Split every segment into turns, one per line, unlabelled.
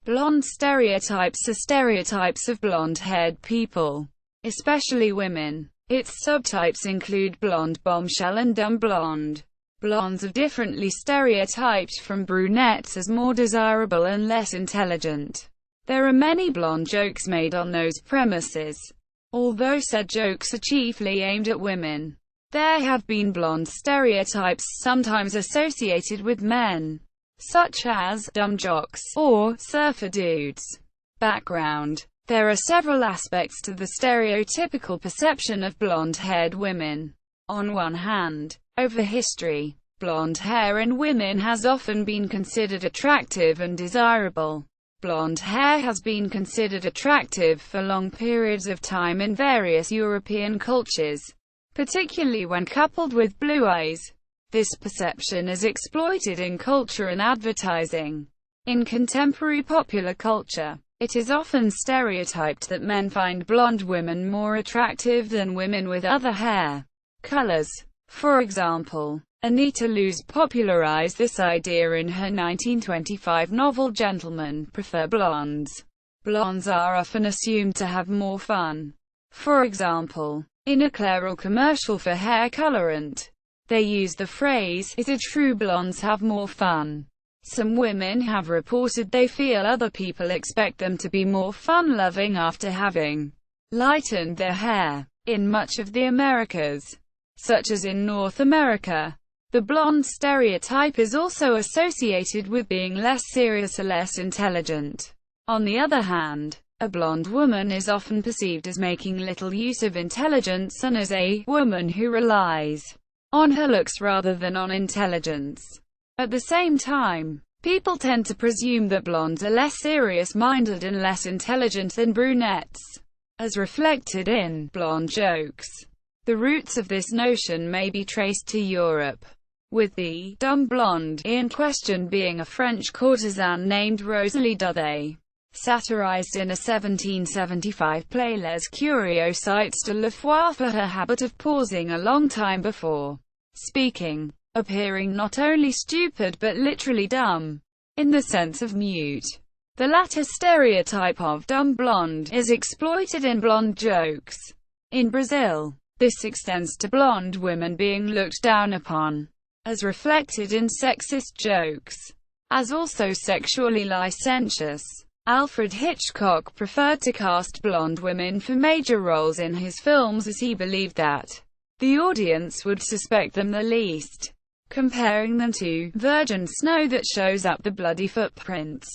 Blonde stereotypes are stereotypes of blonde-haired people, especially women. Its subtypes include blonde, bombshell, and dumb blonde. Blondes are differently stereotyped from brunettes as more desirable and less intelligent. There are many blonde jokes made on those premises. Although said jokes are chiefly aimed at women, there have been blonde stereotypes sometimes associated with men, such as dumb jocks or surfer dudes. Background: there are several aspects to the stereotypical perception of blonde-haired women. On one hand, over history, blonde hair in women has often been considered attractive and desirable. Blonde hair has been considered attractive for long periods of time in various European cultures, particularly when coupled with blue eyes. This perception is exploited in culture and advertising. In contemporary popular culture, it is often stereotyped that men find blonde women more attractive than women with other hair colors. For example, Anita Loos popularized this idea in her 1925 novel Gentlemen Prefer Blondes. Blondes are often assumed to have more fun. For example, in a Clairol commercial for hair colorant, they use the phrase, "Is it true blondes have more fun?" Some women have reported they feel other people expect them to be more fun-loving after having lightened their hair. In much of the Americas, such as in North America, the blonde stereotype is also associated with being less serious or less intelligent. On the other hand, a blonde woman is often perceived as making little use of intelligence and as a woman who relies on her looks rather than on intelligence. At the same time, people tend to presume that blondes are less serious-minded and less intelligent than brunettes, as reflected in blonde jokes. The roots of this notion may be traced to Europe, with the dumb blonde in question being a French courtesan named Rosalie Duthé, satirized in a 1775 play Les Curiosités de la Foire for her habit of pausing a long time before speaking, appearing not only stupid but literally dumb, in the sense of mute. The latter stereotype of dumb blonde is exploited in blonde jokes. In Brazil, this extends to blonde women being looked down upon, as reflected in sexist jokes, as also sexually licentious. Alfred Hitchcock preferred to cast blonde women for major roles in his films as he believed that the audience would suspect them the least, comparing them to virgin snow that shows up the bloody footprints.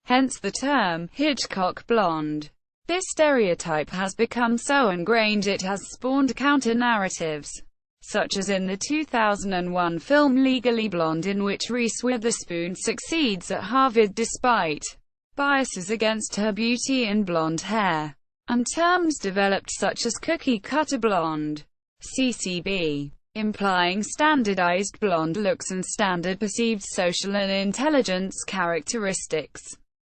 Hence the term Hitchcock blonde. This stereotype has become so ingrained it has spawned counter-narratives, such as in the 2001 film Legally Blonde, in which Reese Witherspoon succeeds at Harvard despite biases against her beauty and blonde hair, and terms developed such as cookie-cutter blonde, CCB, implying standardized blonde looks and standard perceived social and intelligence characteristics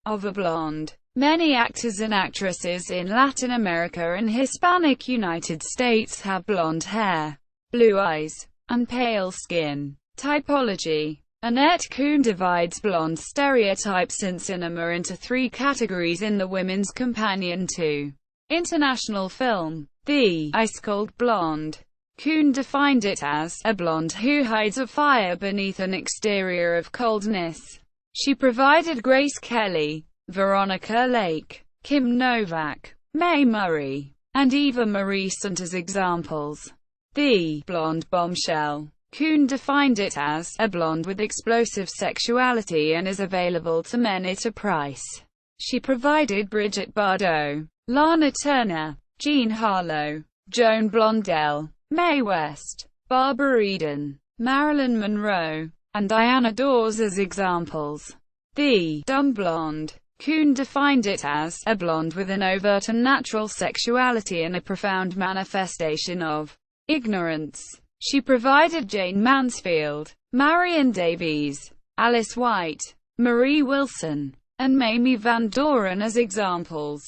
of a blonde. Many actors and actresses in Latin America and Hispanic United States have blonde hair, blue eyes, and pale skin. Typology. Annette Kuhn divides blonde stereotypes in cinema into three categories in the Women's Companion to International Film. The ice-cold blonde. Kuhn defined it as a blonde who hides a fire beneath an exterior of coldness. She provided Grace Kelly, Veronica Lake, Kim Novak, Mae Murray, and Eva Marie Sunt as examples. The blonde bombshell. Kuhn defined it as a blonde with explosive sexuality and is available to men at a price. She provided Brigitte Bardot, Lana Turner, Jean Harlow, Joan Blondell, Mae West, Barbara Eden, Marilyn Monroe, and Diana Dors as examples. The dumb blonde. Kuhn defined it as a blonde with an overt and natural sexuality and a profound manifestation of ignorance. She provided Jane Mansfield, Marion Davies, Alice White, Marie Wilson, and Mamie Van Doren as examples.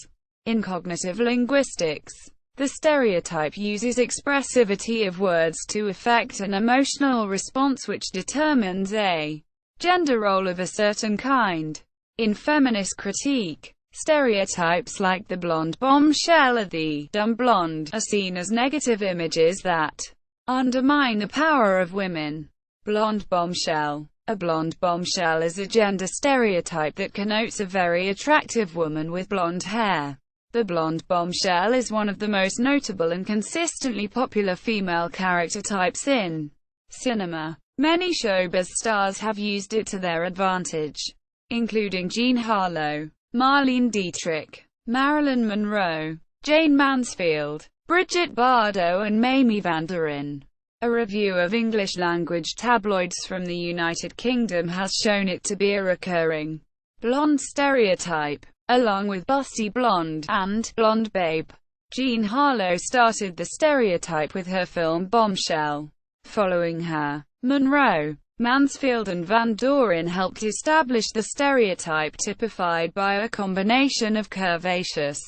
In cognitive linguistics, the stereotype uses expressivity of words to effect an emotional response which determines a gender role of a certain kind. In feminist critique, stereotypes like the blonde bombshell or the dumb blonde are seen as negative images that undermine the power of women. Blonde bombshell. A blonde bombshell is a gender stereotype that connotes a very attractive woman with blonde hair. The blonde bombshell is one of the most notable and consistently popular female character types in cinema. Many showbiz stars have used it to their advantage, including Jean Harlow, Marlene Dietrich, Marilyn Monroe, Jane Mansfield, Brigitte Bardot and Mamie van der Ijn. A review of English-language tabloids from the United Kingdom has shown it to be a recurring blonde stereotype, along with busty blonde and blonde babe. Jean Harlow started the stereotype with her film Bombshell. Following her, Monroe, Mansfield and Van der Ijn helped establish the stereotype typified by a combination of curvaceous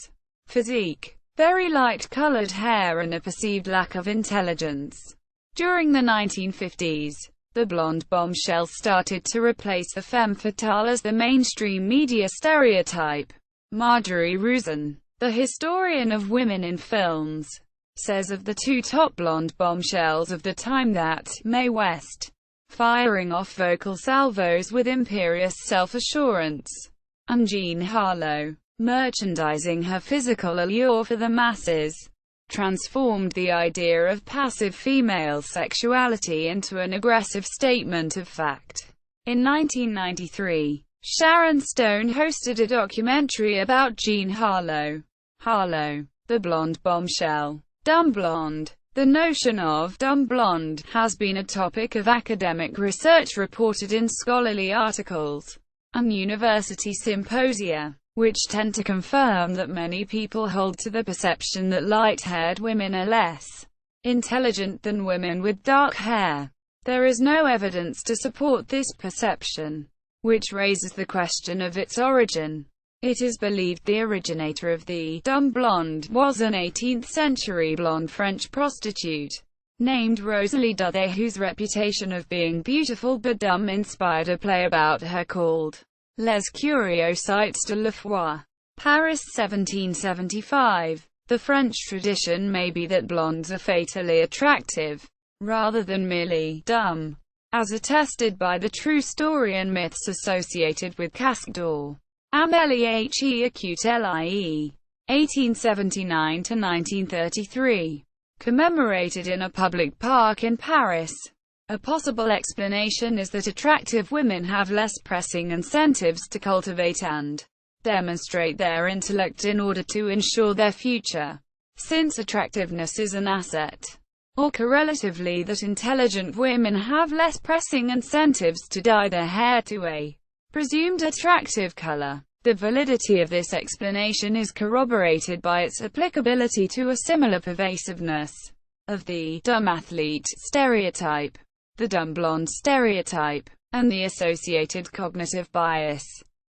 physique, very light-colored hair and a perceived lack of intelligence. During the 1950s, the blonde bombshell started to replace the femme fatale as the mainstream media stereotype. Marjorie Rosen, the historian of women in films, says of the two top blonde bombshells of the time that Mae West, firing off vocal salvos with imperious self-assurance, and Jean Harlow, merchandising her physical allure for the masses, transformed the idea of passive female sexuality into an aggressive statement of fact. In 1993, Sharon Stone hosted a documentary about Jean Harlow. Harlow, the blonde bombshell. Dumb blonde. The notion of dumb blonde has been a topic of academic research reported in scholarly articles and university symposia, which tend to confirm that many people hold to the perception that light-haired women are less intelligent than women with dark hair. There is no evidence to support this perception, which raises the question of its origin. It is believed the originator of the dumb blonde was an 18th-century blonde French prostitute named Rosalie Duthé, whose reputation of being beautiful but dumb inspired a play about her called Les Curiosités de la Foi. Paris 1775. The French tradition may be that blondes are fatally attractive, rather than merely dumb, as attested by the true story and myths associated with Casque d'Or. Amélie Acute-Lie, 1879–1933. Commemorated in a public park in Paris. A possible explanation is that attractive women have less pressing incentives to cultivate and demonstrate their intellect in order to ensure their future, since attractiveness is an asset. Or correlatively, that intelligent women have less pressing incentives to dye their hair to a presumed attractive color. The validity of this explanation is corroborated by its applicability to a similar pervasiveness of the dumb athlete stereotype, the dumb blonde stereotype, and the associated cognitive bias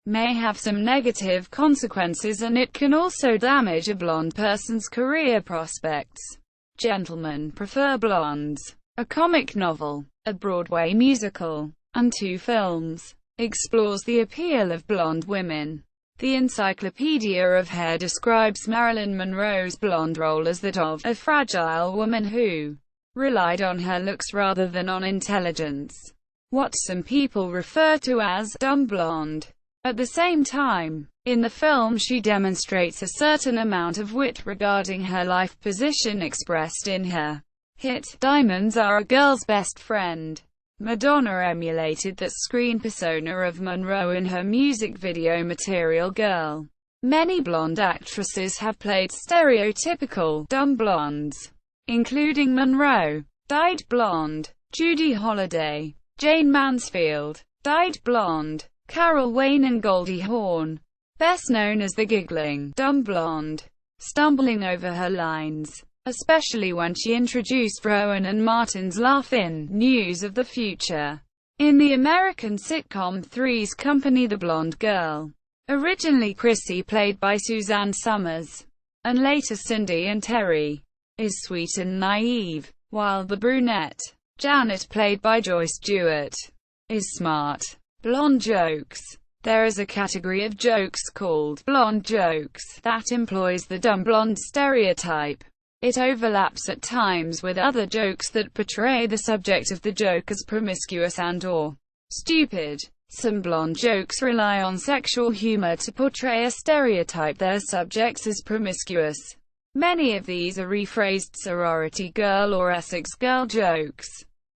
may have some negative consequences, and it can also damage a blonde person's career prospects. Gentlemen Prefer Blondes, a comic novel, a Broadway musical, and 2 films, explores the appeal of blonde women. The Encyclopedia of Hair describes Marilyn Monroe's blonde role as that of a fragile woman who relied on her looks rather than on intelligence, what some people refer to as dumb blonde. At the same time, in the film she demonstrates a certain amount of wit regarding her life position expressed in her hit, "Diamonds Are a Girl's Best Friend." Madonna emulated that screen persona of Monroe in her music video Material Girl. Many blonde actresses have played stereotypical dumb blondes, including Monroe, dyed blonde; Judy Holliday, Jane Mansfield, dyed blonde; Carol Wayne and Goldie Hawn, best known as the giggling dumb blonde, stumbling over her lines, especially when she introduced Rowan and Martin's laugh in News of the Future. In the American sitcom Three's Company, the blonde girl, originally Chrissy played by Suzanne Summers, and later Cindy and Terry, is sweet and naive, while the brunette, Janet played by Joyce Stewart, is smart. Blonde jokes. There is a category of jokes called blonde jokes that employs the dumb blonde stereotype. It overlaps at times with other jokes that portray the subject of the joke as promiscuous and/or stupid. Some blonde jokes rely on sexual humor to portray a stereotype their subjects as promiscuous. Many of these are rephrased sorority girl or Essex girl jokes.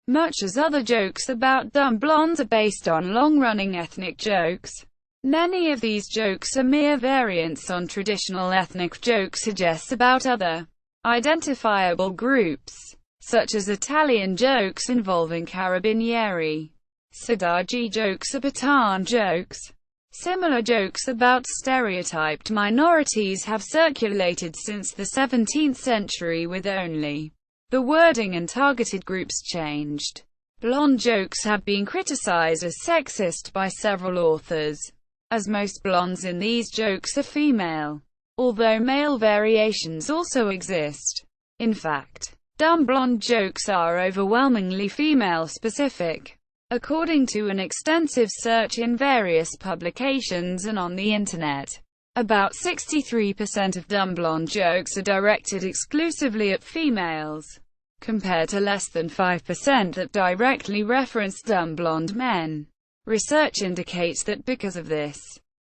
Much as other jokes about dumb blondes are based on long-running ethnic jokes. Many of these jokes are mere variants on traditional ethnic joke suggests about other identifiable groups, such as Italian jokes involving carabinieri. Sadaji jokes are Pathan jokes. Similar jokes about stereotyped minorities have circulated since the 17th century with only the wording and targeted groups changed. Blonde jokes have been criticized as sexist by several authors, as most blondes in these jokes are female, although male variations also exist. In fact, dumb blonde jokes are overwhelmingly female-specific. According to an extensive search in various publications and on the Internet, about 63% of dumb blonde jokes are directed exclusively at females, compared to less than 5% that directly reference dumb blonde men. Research indicates that because of this,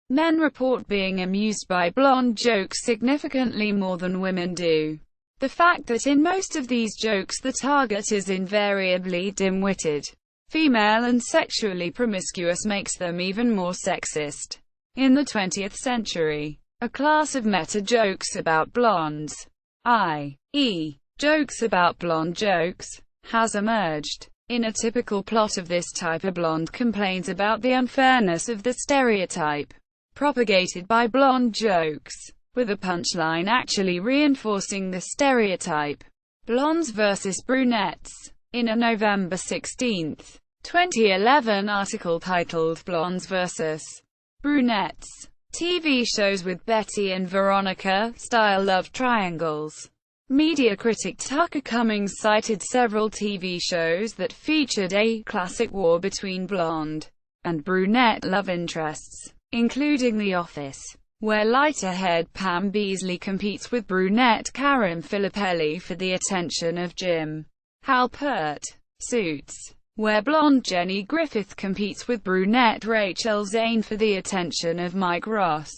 men report being amused by blonde jokes significantly more than women do. The fact that in most of these jokes the target is invariably dim-witted, female and sexually promiscuous makes them even more sexist. In the 20th century, a class of meta-jokes about blondes, i.e., jokes about blonde jokes, has emerged. In a typical plot of this type, a blonde complains about the unfairness of the stereotype propagated by blonde jokes, with a punchline actually reinforcing the stereotype. Blondes versus brunettes. In a November 16, 2011 article titled Blondes vs. Brunettes, TV shows with Betty and Veronica style love triangles. Media critic Tucker Cummings cited several TV shows that featured a classic war between blonde and brunette love interests, including The Office, where lighter-haired Pam Beesly competes with brunette Karen Filippelli for the attention of Jim Halpert. Suits, where blonde Jenny Griffith competes with brunette Rachel Zane for the attention of Mike Ross.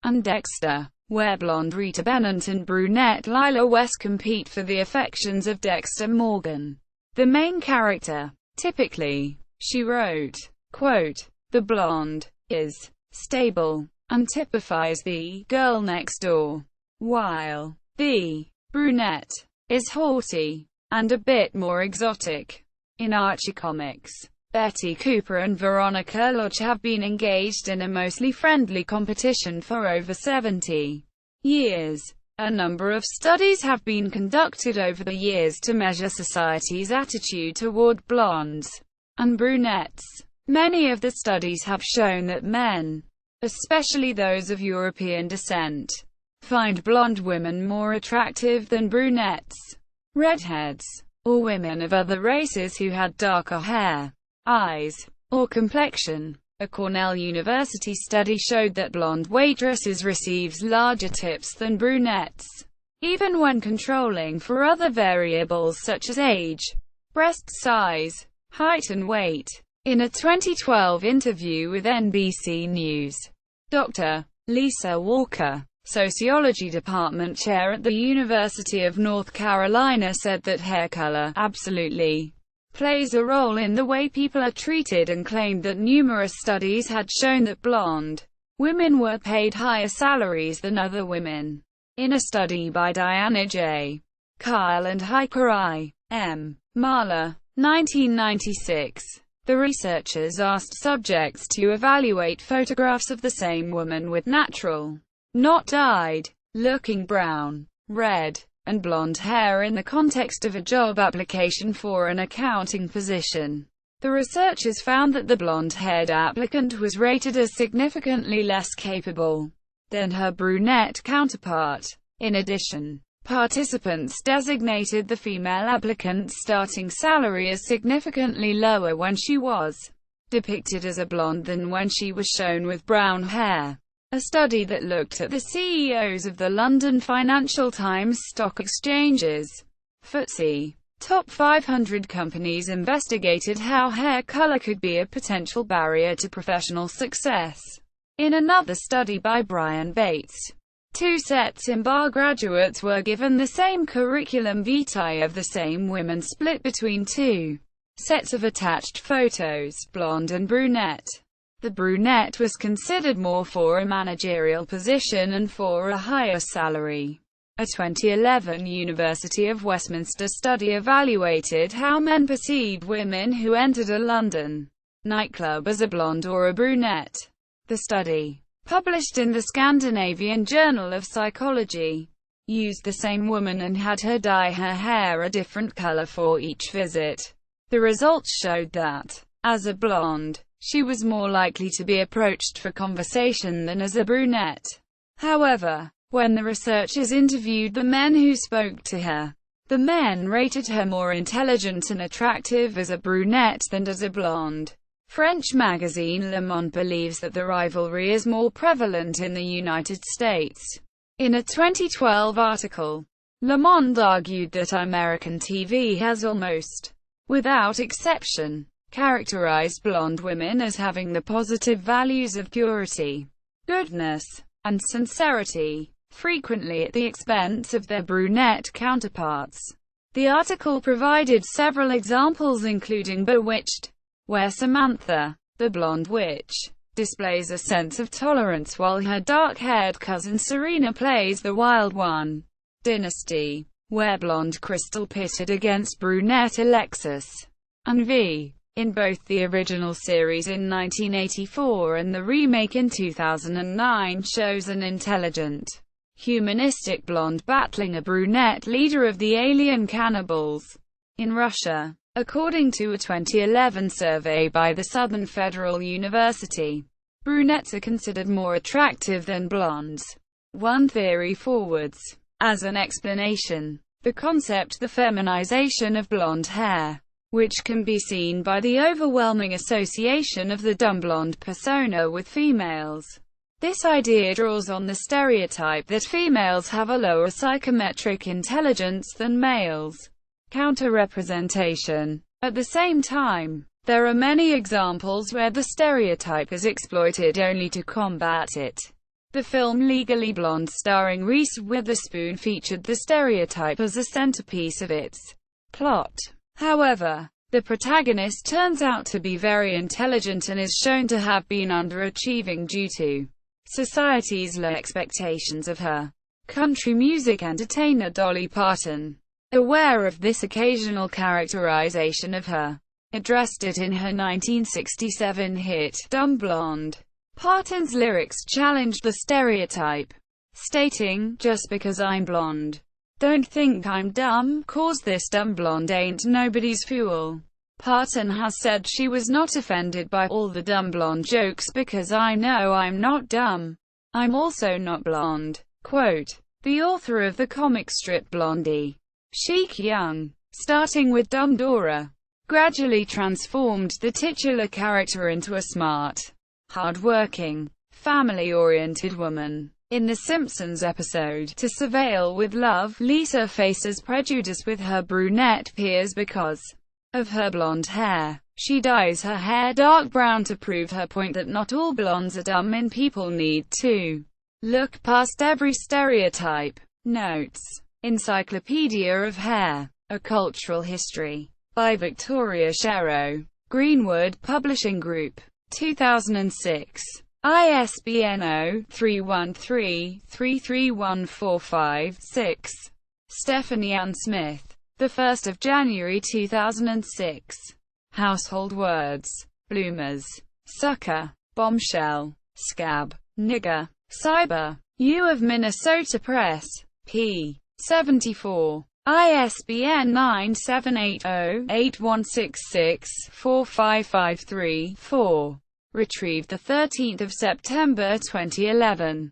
And Dexter, where blonde Rita Bennett and brunette Lila West compete for the affections of Dexter Morgan, the main character. Typically, she wrote, quote, "The blonde is stable and typifies the girl next door, while the brunette is haughty and a bit more exotic." In Archie Comics, Betty Cooper and Veronica Lodge have been engaged in a mostly friendly competition for over 70 years. A number of studies have been conducted over the years to measure society's attitude toward blondes and brunettes. Many of the studies have shown that men, especially those of European descent, find blonde women more attractive than brunettes, redheads, or women of other races who had darker hair, eyes, or complexion. A Cornell University study showed that blonde waitresses receives larger tips than brunettes, even when controlling for other variables such as age, breast size, height and weight. In a 2012 interview with NBC News, Dr. Lisa Walker, sociology department chair at the University of North Carolina, said that hair color absolutely plays a role in the way people are treated, and claimed that numerous studies had shown that blonde women were paid higher salaries than other women. In a study by Diana J. Kyle and Heike I. M. Mahler, 1996, the researchers asked subjects to evaluate photographs of the same woman with natural, not dyed, looking brown, red, and blonde hair in the context of a job application for an accounting position. The researchers found that the blonde-haired applicant was rated as significantly less capable than her brunette counterpart. In addition, participants designated the female applicant's starting salary as significantly lower when she was depicted as a blonde than when she was shown with brown hair. A study that looked at the CEOs of the London Financial Times Stock Exchange's FTSE Top 500 companies investigated how hair color could be a potential barrier to professional success. In another study by Brian Bates, 2 sets in bar graduates were given the same curriculum vitae of the same women split between 2 sets of attached photos, blonde and brunette. The brunette was considered more for a managerial position and for a higher salary. A 2011 University of Westminster study evaluated how men perceived women who entered a London nightclub as a blonde or a brunette. The study, published in the Scandinavian Journal of Psychology, used the same woman and had her dye her hair a different color for each visit. The results showed that, as a blonde, she was more likely to be approached for conversation than as a brunette. However, when the researchers interviewed the men who spoke to her, the men rated her more intelligent and attractive as a brunette than as a blonde. French magazine Le Monde believes that the rivalry is more prevalent in the United States. In a 2012 article, Le Monde argued that American TV has almost, without exception, characterized blonde women as having the positive values of purity, goodness, and sincerity, frequently at the expense of their brunette counterparts. The article provided several examples including Bewitched, where Samantha, the blonde witch, displays a sense of tolerance while her dark-haired cousin Serena plays the wild one. Dynasty, where blonde Crystal pitted against brunette Alexis. And V, in both the original series in 1984 and the remake in 2009, shows an intelligent, humanistic blonde battling a brunette leader of the alien cannibals. In Russia, according to a 2011 survey by the Southern Federal University, brunettes are considered more attractive than blondes. One theory forwards, as an explanation, the concept the feminization of blonde hair, which can be seen by the overwhelming association of the dumb blonde persona with females. This idea draws on the stereotype that females have a lower psychometric intelligence than males. Counter-representation. At the same time, there are many examples where the stereotype is exploited only to combat it. The film Legally Blonde starring Reese Witherspoon featured the stereotype as a centerpiece of its plot. However, the protagonist turns out to be very intelligent and is shown to have been underachieving due to society's low expectations of her. Country music entertainer Dolly Parton, aware of this occasional characterization of her, addressed it in her 1967 hit, Dumb Blonde. Parton's lyrics challenged the stereotype, stating, "Just because I'm blonde, don't think I'm dumb, 'cause this dumb blonde ain't nobody's fool." Parton has said she was not offended by all the dumb blonde jokes because I know I'm not dumb. I'm also not blonde. Quote, the author of the comic strip Blondie, Chic Young, starting with Dumb Dora, gradually transformed the titular character into a smart, hard-working, family-oriented woman. In The Simpsons episode, To Surveil with Love, Lisa faces prejudice with her brunette peers because of her blonde hair. She dyes her hair dark brown to prove her point that not all blondes are dumb and people need to look past every stereotype. Notes. Encyclopedia of Hair. A Cultural History. By Victoria Sherrow. Greenwood Publishing Group. 2006. ISBN 0-313-331456. Stephanie Ann Smith. 1 January 2006. Household words. Bloomers. Sucker. Bombshell. Scab. Nigger. Cyber. U of Minnesota Press. p. 74. ISBN 978-0-8166-4553-4. Retrieved 13 September 2011.